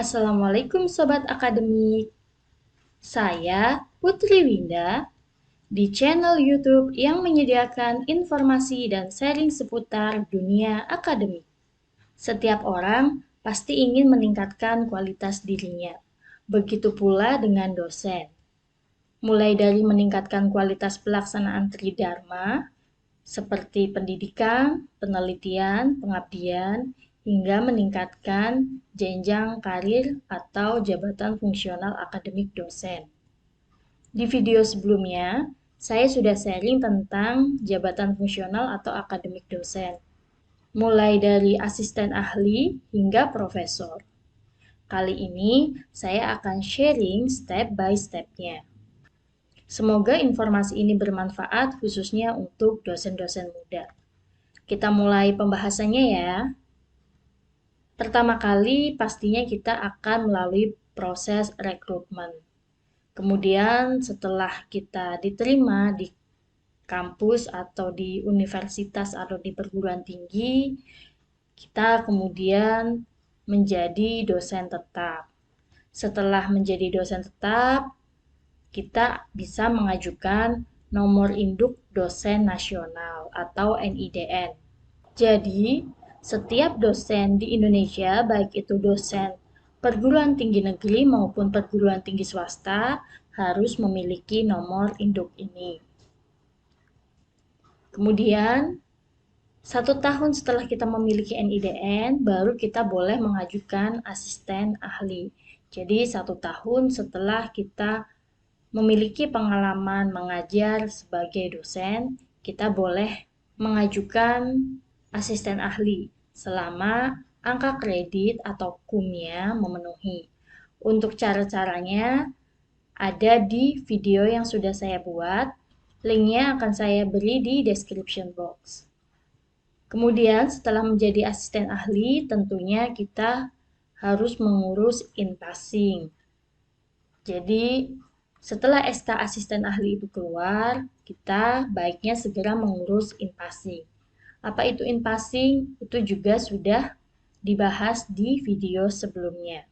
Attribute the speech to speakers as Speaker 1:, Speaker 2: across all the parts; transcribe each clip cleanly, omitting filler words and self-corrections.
Speaker 1: Assalamualaikum Sobat Akademik, saya Putri Winda di channel YouTube yang menyediakan informasi dan sharing seputar dunia akademik. Setiap orang pasti ingin meningkatkan kualitas dirinya, begitu pula dengan dosen. Mulai dari meningkatkan kualitas pelaksanaan tridharma, seperti pendidikan, penelitian, pengabdian, hingga meningkatkan jenjang karir atau jabatan fungsional akademik dosen. Di video sebelumnya, saya sudah sharing tentang jabatan fungsional atau akademik dosen, mulai dari asisten ahli hingga profesor. Kali ini, saya akan sharing step by step-nya. Semoga informasi ini bermanfaat khususnya untuk dosen-dosen muda. Kita mulai pembahasannya ya. Pertama kali pastinya kita akan melalui proses rekrutmen. Kemudian setelah kita diterima di kampus atau di universitas atau di perguruan tinggi, kita kemudian menjadi dosen tetap. Setelah menjadi dosen tetap, kita bisa mengajukan nomor induk dosen nasional atau NIDN. Jadi, setiap dosen di Indonesia, baik itu dosen perguruan tinggi negeri maupun perguruan tinggi swasta, harus memiliki nomor induk ini. Kemudian, 1 tahun setelah kita memiliki NIDN, baru kita boleh mengajukan asisten ahli. Jadi, 1 tahun setelah kita memiliki pengalaman mengajar sebagai dosen, kita boleh mengajukan asisten ahli selama angka kredit atau KUM-nya memenuhi. Untuk cara-caranya ada di video yang sudah saya buat, linknya akan saya beri di description box. Kemudian setelah menjadi asisten ahli, tentunya kita harus mengurus in-passing. Jadi setelah SK asisten ahli itu keluar, kita baiknya segera mengurus in-passing. Apa itu in-passing? Itu juga sudah dibahas di video sebelumnya.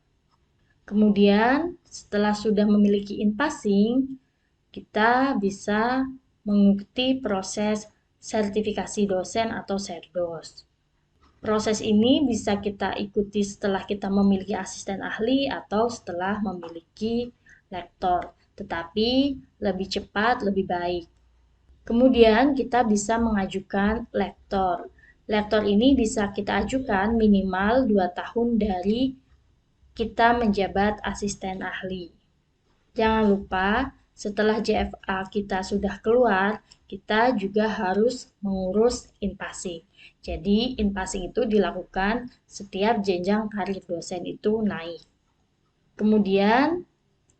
Speaker 1: Kemudian, setelah sudah memiliki in-passing, kita bisa mengikuti proses sertifikasi dosen atau serdos. Proses ini bisa kita ikuti setelah kita memiliki asisten ahli atau setelah memiliki lektor, tetapi lebih cepat, lebih baik. Kemudian kita bisa mengajukan lektor. Lektor ini bisa kita ajukan minimal 2 tahun dari kita menjabat asisten ahli. Jangan lupa, setelah JFA kita sudah keluar, kita juga harus mengurus in-passing. Jadi, in-passing itu dilakukan setiap jenjang karir dosen itu naik. Kemudian,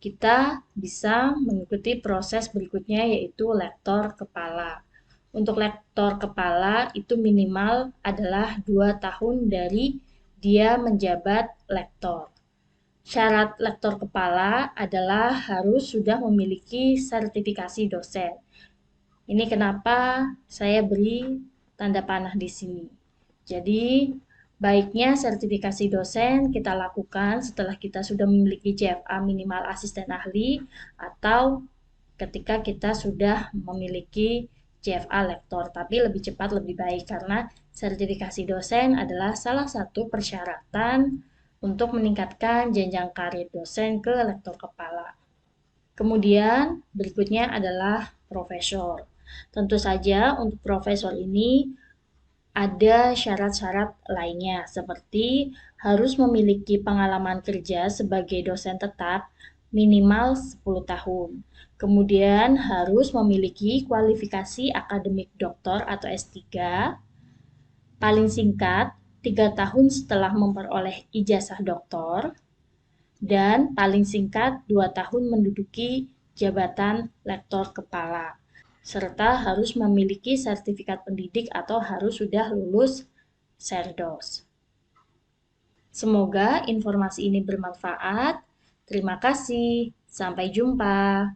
Speaker 1: kita bisa mengikuti proses berikutnya yaitu lektor kepala. Untuk lektor kepala itu minimal adalah 2 tahun dari dia menjabat lektor. Syarat lektor kepala adalah harus sudah memiliki sertifikasi dosen. Ini kenapa saya beri tanda panah di sini. Jadi, baiknya sertifikasi dosen kita lakukan setelah kita sudah memiliki JFA minimal asisten ahli atau ketika kita sudah memiliki JFA lektor. Tapi lebih cepat lebih baik karena sertifikasi dosen adalah salah satu persyaratan untuk meningkatkan jenjang karir dosen ke lektor kepala. Kemudian berikutnya adalah profesor. Tentu saja untuk profesor ini ada syarat-syarat lainnya seperti harus memiliki pengalaman kerja sebagai dosen tetap minimal 10 tahun. Kemudian harus memiliki kualifikasi akademik doktor atau S3, paling singkat 3 tahun setelah memperoleh ijazah doktor, dan paling singkat 2 tahun menduduki jabatan lektor kepala, serta harus memiliki sertifikat pendidik atau harus sudah lulus serdos. Semoga informasi ini bermanfaat. Terima kasih. Sampai jumpa.